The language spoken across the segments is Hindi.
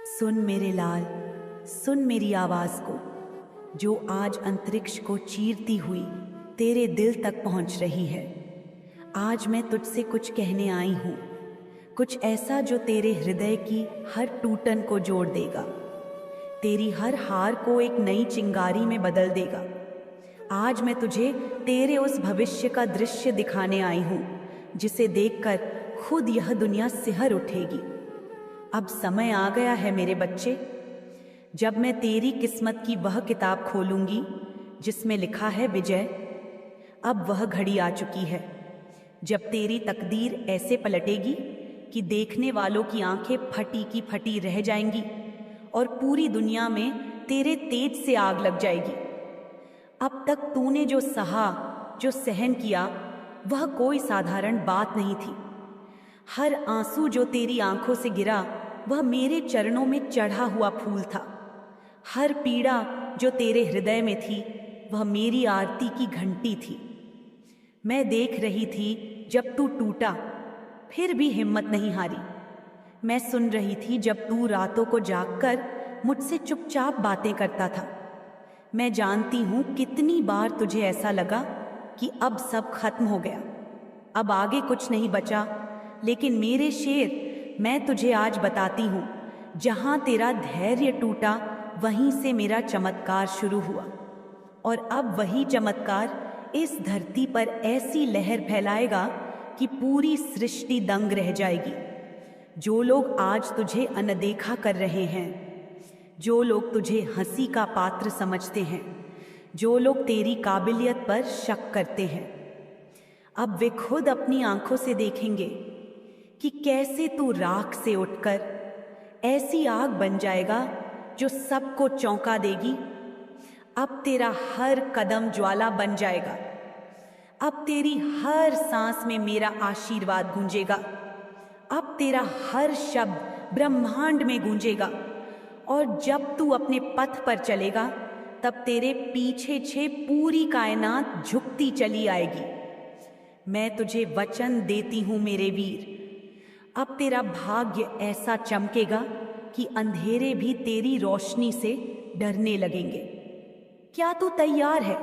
सुन मेरे लाल, सुन मेरी आवाज को, जो आज अंतरिक्ष को चीरती हुई तेरे दिल तक पहुंच रही है। आज मैं तुझसे कुछ कहने आई हूं, कुछ ऐसा जो तेरे हृदय की हर टूटन को जोड़ देगा, तेरी हर हार को एक नई चिंगारी में बदल देगा। आज मैं तुझे तेरे उस भविष्य का दृश्य दिखाने आई हूं, जिसे देखकर खुद यह दुनिया सिहर उठेगी। अब समय आ गया है मेरे बच्चे, जब मैं तेरी किस्मत की वह किताब खोलूंगी जिसमें लिखा है विजय। अब वह घड़ी आ चुकी है जब तेरी तकदीर ऐसे पलटेगी कि देखने वालों की आंखें फटी की फटी रह जाएंगी और पूरी दुनिया में तेरे तेज से आग लग जाएगी। अब तक तूने जो सहा, जो सहन किया, वह कोई साधारण बात नहीं थी। हर आंसू जो तेरी आंखों से गिरा, वह मेरे चरणों में चढ़ा हुआ फूल था। हर पीड़ा जो तेरे हृदय में थी, वह मेरी आरती की घंटी थी। मैं देख रही थी जब तू टूटा, फिर भी हिम्मत नहीं हारी। मैं सुन रही थी जब तू रातों को जागकर मुझसे चुपचाप बातें करता था। मैं जानती हूं कितनी बार तुझे ऐसा लगा कि अब सब खत्म हो गया, अब आगे कुछ नहीं बचा। लेकिन मेरे शेर, मैं तुझे आज बताती हूं, जहां तेरा धैर्य टूटा, वहीं से मेरा चमत्कार शुरू हुआ। और अब वही चमत्कार इस धरती पर ऐसी लहर फैलाएगा कि पूरी सृष्टि दंग रह जाएगी। जो लोग आज तुझे अनदेखा कर रहे हैं, जो लोग तुझे हंसी का पात्र समझते हैं, जो लोग तेरी काबिलियत पर शक करते हैं, अब वे खुद अपनी आंखों से देखेंगे कि कैसे तू राख से उठकर ऐसी आग बन जाएगा जो सबको चौंका देगी। अब तेरा हर कदम ज्वाला बन जाएगा। अब तेरी हर सांस में मेरा आशीर्वाद गूंजेगा। अब तेरा हर शब्द ब्रह्मांड में गूंजेगा। और जब तू अपने पथ पर चलेगा, तब तेरे पीछे छे पूरी कायनात झुकती चली आएगी। मैं तुझे वचन देती हूं मेरे वीर, अब तेरा भाग्य ऐसा चमकेगा कि अंधेरे भी तेरी रोशनी से डरने लगेंगे। क्या तू तैयार है?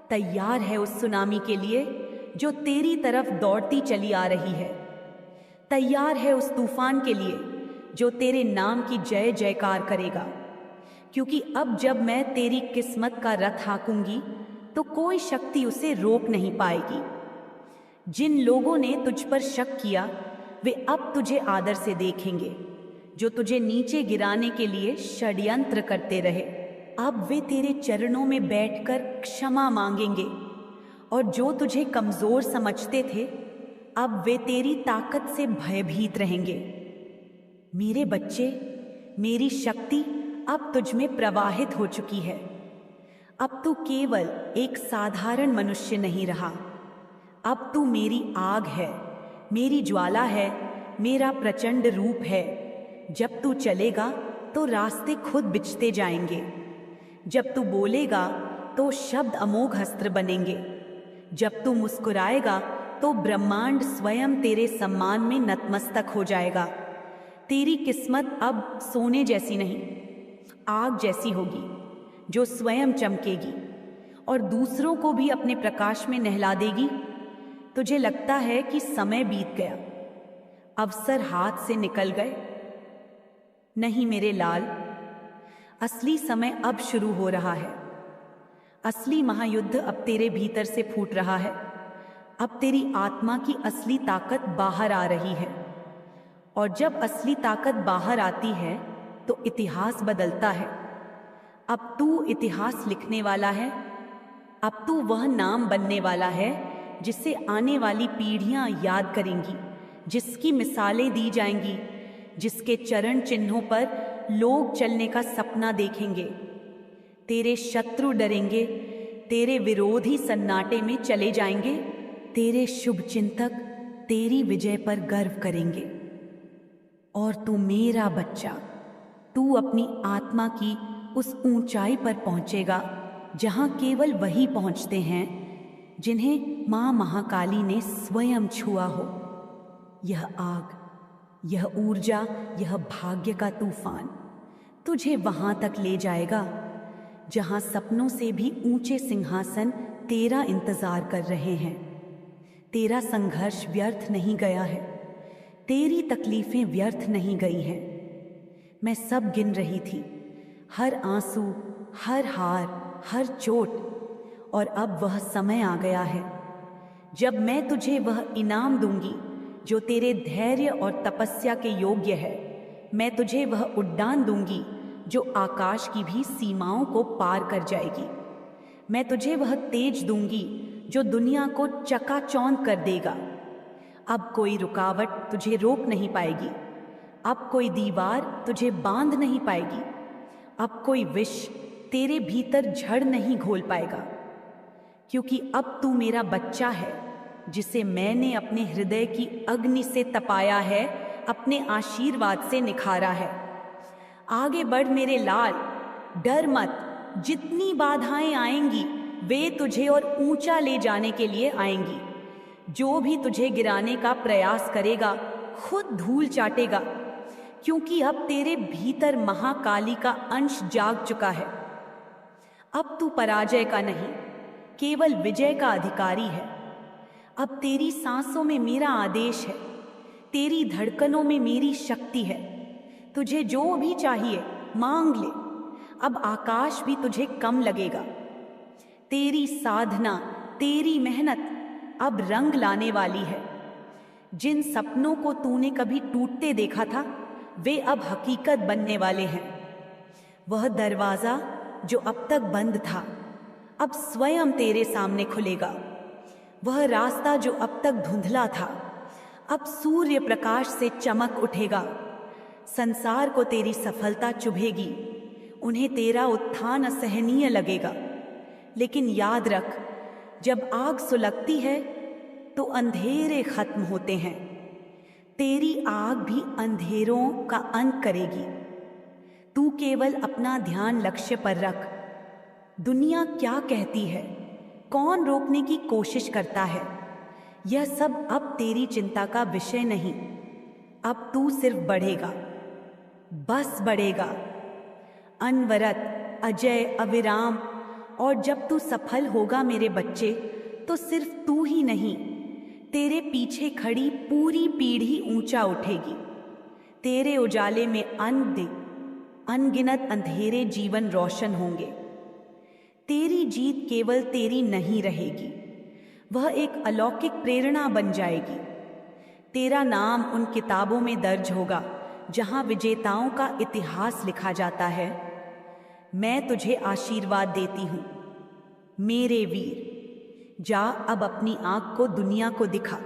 तैयार है उस सुनामी के लिए जो तेरी तरफ दौड़ती चली आ रही है? तैयार है उस तूफान के लिए जो तेरे नाम की जय जयकार करेगा? क्योंकि अब जब मैं तेरी किस्मत का रथ हाँकूंगी, तो कोई शक्ति उसे रोक नहीं पाएगी। जिन लोगों ने तुझ पर शक किया, वे अब तुझे आदर से देखेंगे। जो तुझे नीचे गिराने के लिए षड्यंत्र करते रहे, अब वे तेरे चरणों में बैठकर क्षमा मांगेंगे। और जो तुझे कमजोर समझते थे, अब वे तेरी ताकत से भयभीत रहेंगे। मेरे बच्चे, मेरी शक्ति अब तुझ में प्रवाहित हो चुकी है। अब तू केवल एक साधारण मनुष्य नहीं रहा, अब तू मेरी आग है, मेरी ज्वाला है, मेरा प्रचंड रूप है। जब तू चलेगा तो रास्ते खुद बिछते जाएंगे। जब तू बोलेगा तो शब्द अमोघ अस्त्र बनेंगे। जब तू मुस्कुराएगा तो ब्रह्मांड स्वयं तेरे सम्मान में नतमस्तक हो जाएगा। तेरी किस्मत अब सोने जैसी नहीं, आग जैसी होगी, जो स्वयं चमकेगी और दूसरों को भी अपने प्रकाश में नहला देगी। तुझे लगता है कि समय बीत गया, अवसर हाथ से निकल गए? नहीं मेरे लाल, असली समय अब शुरू हो रहा है। असली महायुद्ध अब तेरे भीतर से फूट रहा है। अब तेरी आत्मा की असली ताकत बाहर आ रही है। और जब असली ताकत बाहर आती है तो इतिहास बदलता है। अब तू इतिहास लिखने वाला है। अब तू वह नाम बनने वाला है जिसे आने वाली पीढ़ियां याद करेंगी, जिसकी मिसालें दी जाएंगी, जिसके चरण चिन्हों पर लोग चलने का सपना देखेंगे। तेरे शत्रु डरेंगे, तेरे विरोधी सन्नाटे में चले जाएंगे, तेरे शुभ चिंतक तेरी विजय पर गर्व करेंगे। और तू मेरा बच्चा, तू अपनी आत्मा की उस ऊंचाई पर पहुंचेगा जहां केवल वही पहुंचते हैं जिन्हें मां महाकाली ने स्वयं छुआ हो। यह आग, यह ऊर्जा, यह भाग्य का तूफान तुझे वहां तक ले जाएगा जहां सपनों से भी ऊंचे सिंहासन तेरा इंतजार कर रहे हैं। तेरा संघर्ष व्यर्थ नहीं गया है, तेरी तकलीफें व्यर्थ नहीं गई हैं। मैं सब गिन रही थी, हर आंसू, हर हार, हर चोट, और अब वह समय आ गया है जब मैं तुझे वह इनाम दूंगी जो तेरे धैर्य और तपस्या के योग्य है। मैं तुझे वह उड़ान दूंगी जो आकाश की भी सीमाओं को पार कर जाएगी। मैं तुझे वह तेज दूंगी जो दुनिया को चकाचौंध कर देगा। अब कोई रुकावट तुझे रोक नहीं पाएगी, अब कोई दीवार तुझे बांध नहीं पाएगी, अब कोई विष तेरे भीतर जड़ नहीं घोल पाएगा, क्योंकि अब तू मेरा बच्चा है जिसे मैंने अपने हृदय की अग्नि से तपाया है, अपने आशीर्वाद से निखारा है। आगे बढ़ मेरे लाल, डर मत। जितनी बाधाएं आएंगी वे तुझे और ऊंचा ले जाने के लिए आएंगी। जो भी तुझे गिराने का प्रयास करेगा खुद धूल चाटेगा, क्योंकि अब तेरे भीतर महाकाली का अंश जाग चुका है। अब तू पराजय का नहीं, केवल विजय का अधिकारी है। अब तेरी सांसों में मेरा आदेश है, तेरी धड़कनों में मेरी शक्ति है। तुझे जो भी चाहिए मांग ले, अब आकाश भी तुझे कम लगेगा। तेरी साधना, तेरी मेहनत अब रंग लाने वाली है। जिन सपनों को तूने कभी टूटते देखा था वे अब हकीकत बनने वाले हैं। वह दरवाजा जो अब तक बंद था अब स्वयं तेरे सामने खुलेगा। वह रास्ता जो अब तक धुंधला था अब सूर्य प्रकाश से चमक उठेगा। संसार को तेरी सफलता चुभेगी, उन्हें तेरा उत्थान असहनीय लगेगा। लेकिन याद रख, जब आग सुलगती है तो अंधेरे खत्म होते हैं। तेरी आग भी अंधेरों का अंत करेगी। तू केवल अपना ध्यान लक्ष्य पर रख। दुनिया क्या कहती है, कौन रोकने की कोशिश करता है, यह सब अब तेरी चिंता का विषय नहीं। अब तू सिर्फ बढ़ेगा, बस बढ़ेगा, अनवरत, अजय, अविराम। और जब तू सफल होगा मेरे बच्चे, तो सिर्फ तू ही नहीं, तेरे पीछे खड़ी पूरी पीढ़ी ऊंचा उठेगी। तेरे उजाले में अनगिनत अंधेरे जीवन रोशन होंगे। तेरी जीत केवल तेरी नहीं रहेगी, वह एक अलौकिक प्रेरणा बन जाएगी। तेरा नाम उन किताबों में दर्ज होगा जहां विजेताओं का इतिहास लिखा जाता है। मैं तुझे आशीर्वाद देती हूँ मेरे वीर। जा अब अपनी आँख को दुनिया को दिखा।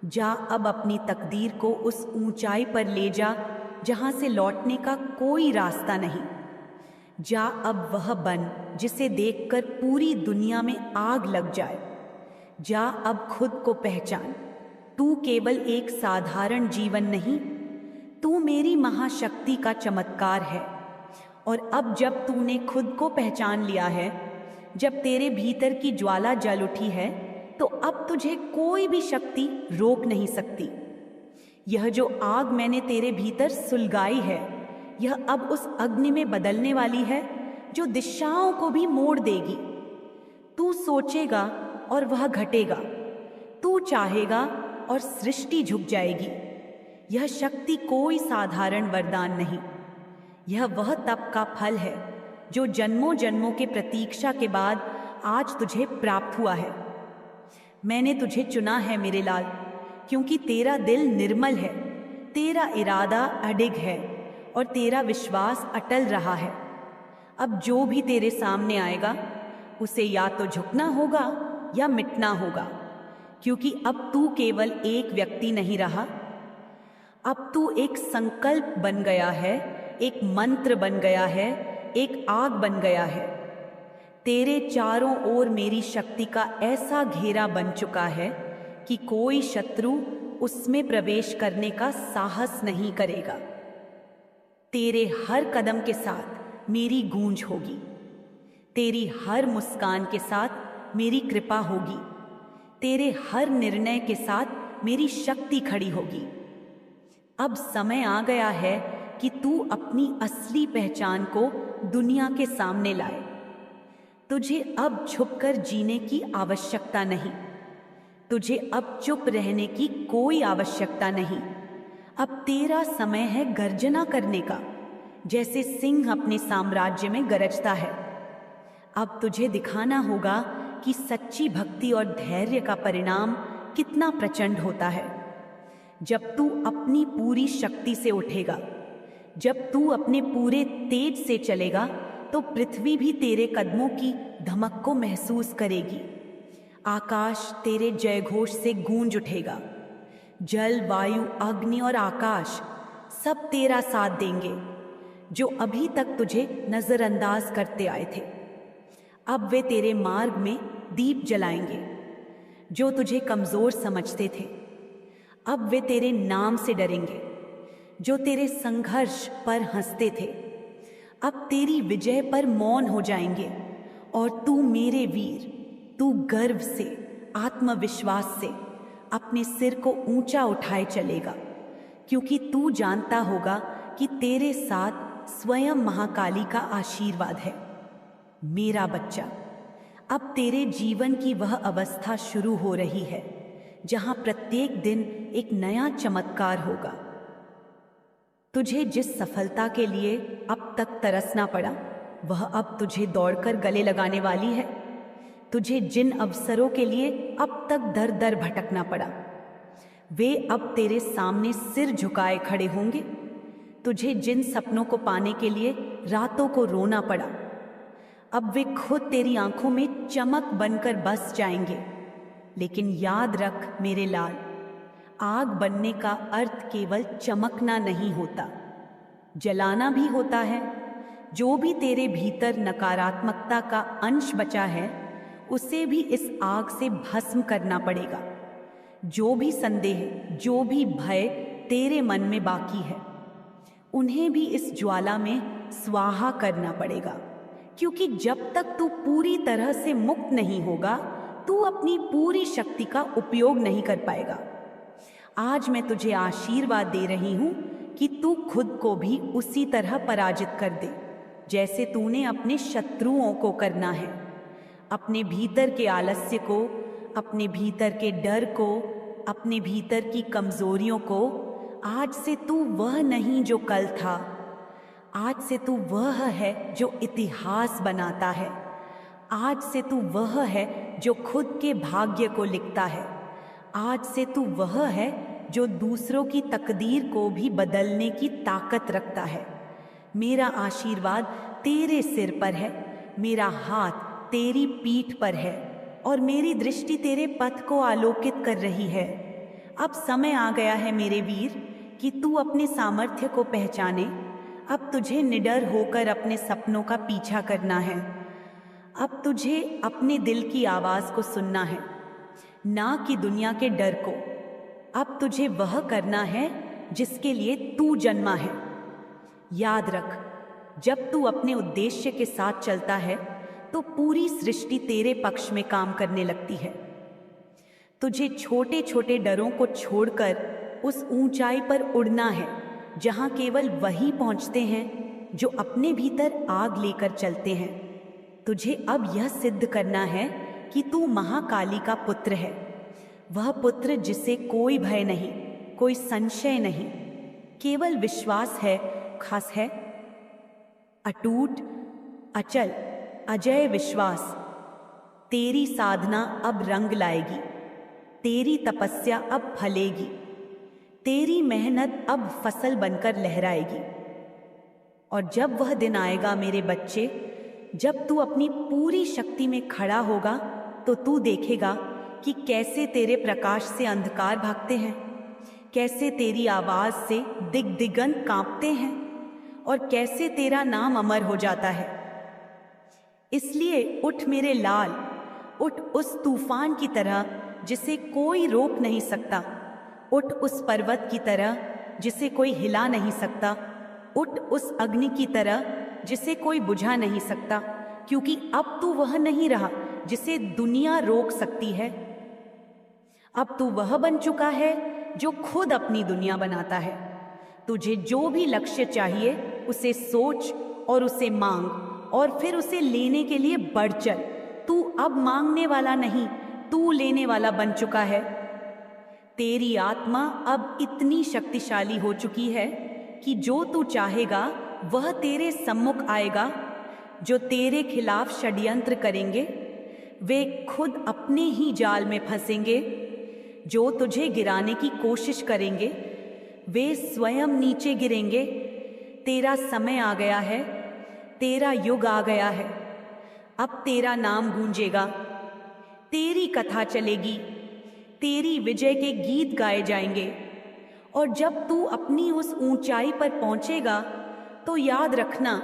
जा अब अपनी तकदीर को उस ऊंचाई पर ले जा जहां से लौटने का कोई रास्ता नहीं। जा अब वह बन जिसे देखकर पूरी दुनिया में आग लग जाए। जा अब खुद को पहचान। तू केवल एक साधारण जीवन नहीं, तू मेरी महाशक्ति का चमत्कार है। और अब जब तूने खुद को पहचान लिया है, जब तेरे भीतर की ज्वाला जल उठी है, तो अब तुझे कोई भी शक्ति रोक नहीं सकती। यह जो आग मैंने तेरे भीतर सुलगाई है, यह अब उस अग्नि में बदलने वाली है जो दिशाओं को भी मोड़ देगी। तू सोचेगा और वह घटेगा, तू चाहेगा और सृष्टि झुक जाएगी। यह शक्ति कोई साधारण वरदान नहीं, यह वह तप का फल है जो जन्मों जन्मों के प्रतीक्षा के बाद आज तुझे प्राप्त हुआ है। मैंने तुझे चुना है मेरे लाल, क्योंकि तेरा दिल निर्मल है, तेरा इरादा अडिग है और तेरा विश्वास अटल रहा है। अब जो भी तेरे सामने आएगा उसे या तो झुकना होगा या मिटना होगा, क्योंकि अब तू केवल एक व्यक्ति नहीं रहा, अब तू एक संकल्प बन गया है, एक मंत्र बन गया है, एक आग बन गया है। तेरे चारों ओर मेरी शक्ति का ऐसा घेरा बन चुका है कि कोई शत्रु उसमें प्रवेश करने का साहस नहीं करेगा। तेरे हर कदम के साथ मेरी गूंज होगी, तेरी हर मुस्कान के साथ मेरी कृपा होगी, तेरे हर निर्णय के साथ मेरी शक्ति खड़ी होगी। अब समय आ गया है कि तू अपनी असली पहचान को दुनिया के सामने लाए। तुझे अब छुपकर जीने की आवश्यकता नहीं। तुझे अब चुप रहने की कोई आवश्यकता नहीं। अब तेरा समय है गर्जना करने का, जैसे सिंह अपने साम्राज्य में गरजता है। अब तुझे दिखाना होगा कि सच्ची भक्ति और धैर्य का परिणाम कितना प्रचंड होता है। जब तू अपनी पूरी शक्ति से उठेगा, जब तू अपने पूरे तेज से चलेगा, तो पृथ्वी भी तेरे कदमों की धमक को महसूस करेगी। आकाश तेरे जयघोष से गूंज उठेगा। जल, वायु, अग्नि और आकाश सब तेरा साथ देंगे, जो अभी तक तुझे नजरअंदाज करते आए थे। अब वे तेरे मार्ग में दीप जलाएंगे। जो तुझे कमजोर समझते थे, अब वे तेरे नाम से डरेंगे। जो तेरे संघर्ष पर हंसते थे, अब तेरी विजय पर मौन हो जाएंगे। और तू मेरे वीर, तू गर्व से, आत्मविश्वास से अपने सिर को ऊंचा उठाए चलेगा, क्योंकि तू जानता होगा कि तेरे साथ स्वयं महाकाली का आशीर्वाद है। मेरा बच्चा, अब तेरे जीवन की वह अवस्था शुरू हो रही है जहां प्रत्येक दिन एक नया चमत्कार होगा। तुझे जिस सफलता के लिए अब तक तरसना पड़ा, वह अब तुझे दौड़कर गले लगाने वाली है। तुझे जिन अवसरों के लिए अब तक दर दर भटकना पड़ा, वे अब तेरे सामने सिर झुकाए खड़े होंगे। तुझे जिन सपनों को पाने के लिए रातों को रोना पड़ा, अब वे खुद तेरी आंखों में चमक बनकर बस जाएंगे। लेकिन याद रख मेरे लाल, आग बनने का अर्थ केवल चमकना नहीं होता, जलाना भी होता है। जो भी तेरे भीतर नकारात्मकता का अंश बचा है, उसे भी इस आग से भस्म करना पड़ेगा। जो भी संदेह, जो भी भय तेरे मन में बाकी है, उन्हें भी इस ज्वाला में स्वाहा करना पड़ेगा। क्योंकि जब तक तू पूरी तरह से मुक्त नहीं होगा, तू अपनी पूरी शक्ति का उपयोग नहीं कर पाएगा। आज मैं तुझे आशीर्वाद दे रही हूं कि तू खुद को भी उसी तरह पराजित कर दे जैसे तूने अपने शत्रुओं को करना है। अपने भीतर के आलस्य को, अपने भीतर के डर को, अपने भीतर की कमजोरियों को, आज से तू वह नहीं जो कल था। आज से तू वह है जो इतिहास बनाता है। आज से तू वह है जो खुद के भाग्य को लिखता है। आज से तू वह है जो दूसरों की तकदीर को भी बदलने की ताकत रखता है। मेरा आशीर्वाद तेरे सिर पर है, मेरा हाथ तेरी पीठ पर है और मेरी दृष्टि तेरे पथ को आलोकित कर रही है। अब समय आ गया है मेरे वीर कि तू अपने सामर्थ्य को पहचाने। अब तुझे निडर होकर अपने सपनों का पीछा करना है। अब तुझे अपने दिल की आवाज को सुनना है, ना कि दुनिया के डर को। अब तुझे वह करना है जिसके लिए तू जन्मा है। याद रख, जब तू अपने उद्देश्य के साथ चलता है तो पूरी सृष्टि तेरे पक्ष में काम करने लगती है। तुझे छोटे छोटे डरों को छोड़कर उस ऊंचाई पर उड़ना है जहां केवल वही पहुंचते हैं जो अपने भीतर आग लेकर चलते हैं। तुझे अब यह सिद्ध करना है कि तू महाकाली का पुत्र है, वह पुत्र जिसे कोई भय नहीं, कोई संशय नहीं, केवल विश्वास है। खास है अटूट, अचल, अजय विश्वास। तेरी साधना अब रंग लाएगी, तेरी तपस्या अब फलेगी, तेरी मेहनत अब फसल बनकर लहराएगी। और जब वह दिन आएगा मेरे बच्चे, जब तू अपनी पूरी शक्ति में खड़ा होगा, तो तू देखेगा कि कैसे तेरे प्रकाश से अंधकार भागते हैं, कैसे तेरी आवाज से दिग्दिगंत कांपते हैं और कैसे तेरा नाम अमर हो जाता है। इसलिए उठ मेरे लाल, उठ उस तूफान की तरह जिसे कोई रोक नहीं सकता। उठ उस पर्वत की तरह जिसे कोई हिला नहीं सकता। उठ उस अग्नि की तरह जिसे कोई बुझा नहीं सकता, क्योंकि अब तू वह नहीं रहा जिसे दुनिया रोक सकती है। अब तू वह बन चुका है जो खुद अपनी दुनिया बनाता है। तुझे जो भी लक्ष्य चाहिए उसे सोच और उसे मांग, और फिर उसे लेने के लिए बढ़ चल। तू अब मांगने वाला नहीं, तू लेने वाला बन चुका है। तेरी आत्मा अब इतनी शक्तिशाली हो चुकी है कि जो तू चाहेगा वह तेरे सम्मुख आएगा। जो तेरे खिलाफ षड्यंत्र करेंगे वे खुद अपने ही जाल में फंसेंगे। जो तुझे गिराने की कोशिश करेंगे वे स्वयं नीचे गिरेंगे। तेरा समय आ गया है, तेरा युग आ गया है। अब तेरा नाम गूंजेगा, तेरी कथा चलेगी, तेरी विजय के गीत गाए जाएंगे। और जब तू अपनी उस ऊंचाई पर पहुंचेगा तो याद रखना,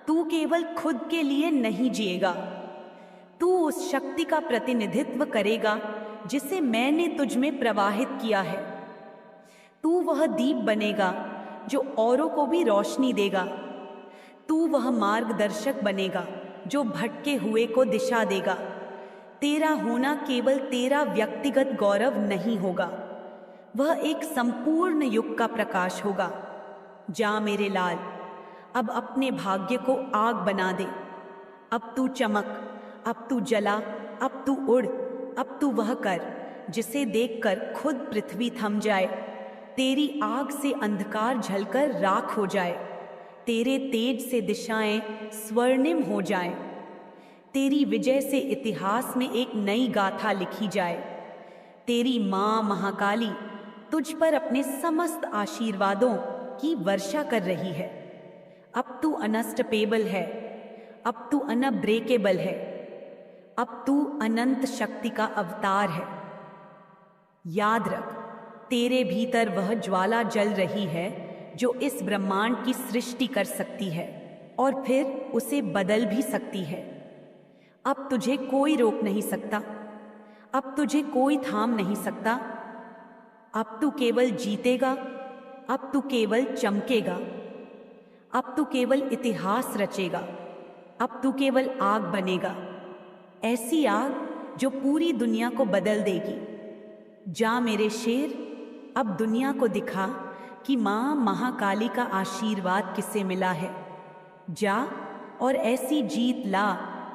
तू केवल खुद के लिए नहीं जिएगा, तू उस शक्ति का प्रतिनिधित्व करेगा जिसे मैंने तुझ में प्रवाहित किया है। तू वह दीप बनेगा जो औरों को भी रोशनी देगा। तू वह मार्गदर्शक बनेगा जो भटके हुए को दिशा देगा। तेरा होना केवल तेरा व्यक्तिगत गौरव नहीं होगा, वह एक संपूर्ण युग का प्रकाश होगा। जा मेरे लाल, अब अपने भाग्य को आग बना दे। अब तू चमक, अब तू जला, अब तू उड़, अब तू वह कर जिसे देखकर खुद पृथ्वी थम जाए। तेरी आग से अंधकार झलकर राख हो जाए, तेरे तेज से दिशाएं स्वर्णिम हो जाएं। तेरी विजय से इतिहास में एक नई गाथा लिखी जाए। तेरी माँ महाकाली तुझ पर अपने समस्त आशीर्वादों की वर्षा कर रही है। अब तू अनस्टपेबल है, अब तू अनब्रेकेबल है, अब तू अनंत शक्ति का अवतार है। याद रख, तेरे भीतर वह ज्वाला जल रही है जो इस ब्रह्मांड की सृष्टि कर सकती है और फिर उसे बदल भी सकती है। अब तुझे कोई रोक नहीं सकता, अब तुझे कोई थाम नहीं सकता। अब तू केवल जीतेगा, अब तू केवल चमकेगा, अब तू केवल इतिहास रचेगा, अब तू केवल आग बनेगा, ऐसी आग जो पूरी दुनिया को बदल देगी। जा मेरे शेर, अब दुनिया को दिखा कि माँ महाकाली का आशीर्वाद किसे मिला है। जा और ऐसी जीत ला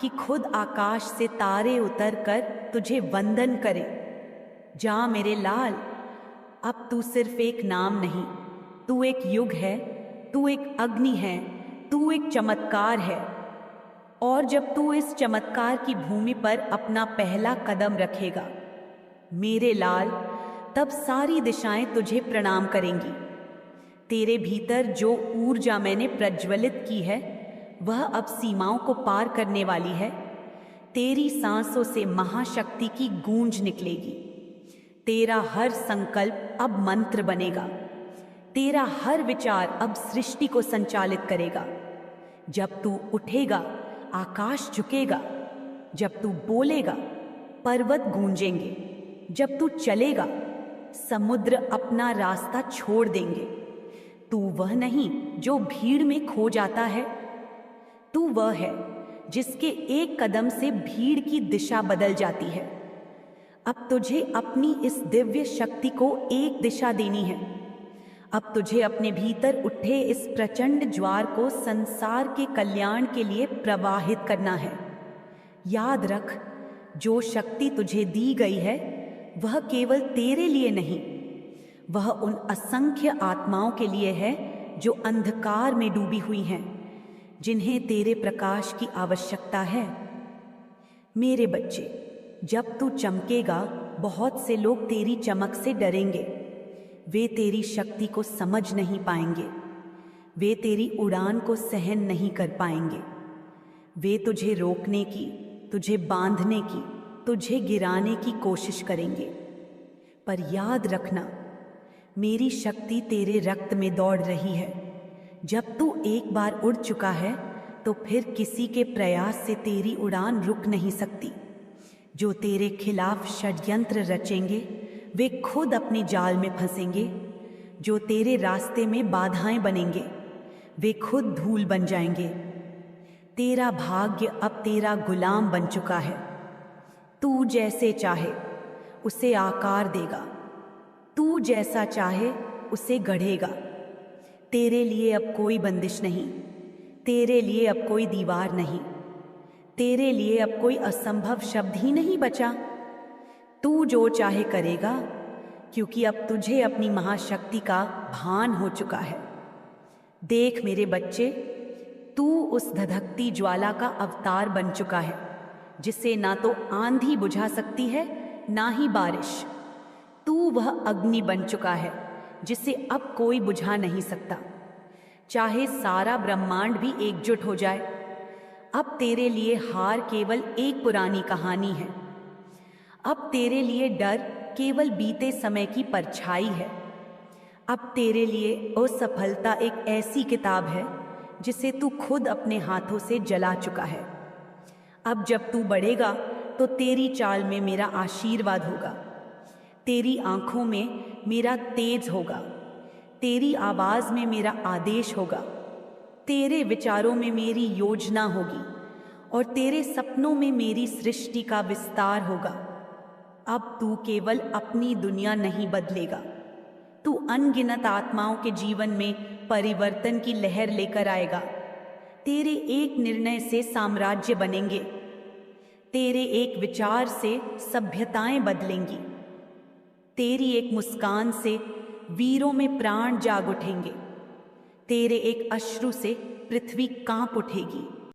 कि खुद आकाश से तारे उतर कर तुझे वंदन करे। जा मेरे लाल, अब तू सिर्फ एक नाम नहीं, तू एक युग है, तू एक अग्नि है, तू एक चमत्कार है। और जब तू इस चमत्कार की भूमि पर अपना पहला कदम रखेगा मेरे लाल, तब सारी दिशाएं तुझे प्रणाम करेंगी। तेरे भीतर जो ऊर्जा मैंने प्रज्वलित की है वह अब सीमाओं को पार करने वाली है। तेरी सांसों से महाशक्ति की गूंज निकलेगी। तेरा हर संकल्प अब मंत्र बनेगा, तेरा हर विचार अब सृष्टि को संचालित करेगा। जब तू उठेगा आकाश झुकेगा, जब तू बोलेगा पर्वत गूंजेंगे, जब तू चलेगा समुद्र अपना रास्ता छोड़ देंगे। तू वह नहीं जो भीड़ में खो जाता है, तू वह है जिसके एक कदम से भीड़ की दिशा बदल जाती है। अब तुझे अपनी इस दिव्य शक्ति को एक दिशा देनी है। अब तुझे अपने भीतर उठे इस प्रचंड ज्वार को संसार के कल्याण के लिए प्रवाहित करना है। याद रख, जो शक्ति तुझे दी गई है वह केवल तेरे लिए नहीं, वह उन असंख्य आत्माओं के लिए है जो अंधकार में डूबी हुई हैं, जिन्हें तेरे प्रकाश की आवश्यकता है। मेरे बच्चे, जब तू चमकेगा बहुत से लोग तेरी चमक से डरेंगे। वे तेरी शक्ति को समझ नहीं पाएंगे, वे तेरी उड़ान को सहन नहीं कर पाएंगे। वे तुझे रोकने की, तुझे बांधने की, तुझे गिराने की कोशिश करेंगे। पर याद रखना, मेरी शक्ति तेरे रक्त में दौड़ रही है। जब तू एक बार उड़ चुका है तो फिर किसी के प्रयास से तेरी उड़ान रुक नहीं सकती। जो तेरे खिलाफ षड्यंत्र रचेंगे वे खुद अपने जाल में फंसेंगे। जो तेरे रास्ते में बाधाएं बनेंगे वे खुद धूल बन जाएंगे। तेरा भाग्य अब तेरा गुलाम बन चुका है। तू जैसे चाहे उसे आकार देगा, तू जैसा चाहे उसे गढ़ेगा। तेरे लिए अब कोई बंदिश नहीं, तेरे लिए अब कोई दीवार नहीं, तेरे लिए अब कोई असंभव शब्द ही नहीं बचा। तू जो चाहे करेगा, क्योंकि अब तुझे अपनी महाशक्ति का भान हो चुका है। देख मेरे बच्चे, तू उस धधकती ज्वाला का अवतार बन चुका है, जिसे ना तो आंधी बुझा सकती है ना ही बारिश। तू वह अग्नि बन चुका है जिसे अब कोई बुझा नहीं सकता, चाहे सारा ब्रह्मांड भी एकजुट हो जाए। अब तेरे लिए हार केवल एक पुरानी कहानी है। अब तेरे लिए डर केवल बीते समय की परछाई है। अब तेरे लिए असफलता एक ऐसी किताब है जिसे तू खुद अपने हाथों से जला चुका है। अब जब तू बढ़ेगा तो तेरी चाल में मेरा आशीर्वाद होगा, तेरी आंखों में मेरा तेज होगा, तेरी आवाज में मेरा आदेश होगा, तेरे विचारों में मेरी योजना होगी और तेरे सपनों में मेरी सृष्टि का विस्तार होगा। अब तू केवल अपनी दुनिया नहीं बदलेगा, तू अनगिनत आत्माओं के जीवन में परिवर्तन की लहर लेकर आएगा। तेरे एक निर्णय से साम्राज्य बनेंगे, तेरे एक विचार से सभ्यताएं बदलेंगी, तेरी एक मुस्कान से वीरों में प्राण जाग उठेंगे, तेरे एक अश्रु से पृथ्वी कांप उठेगी।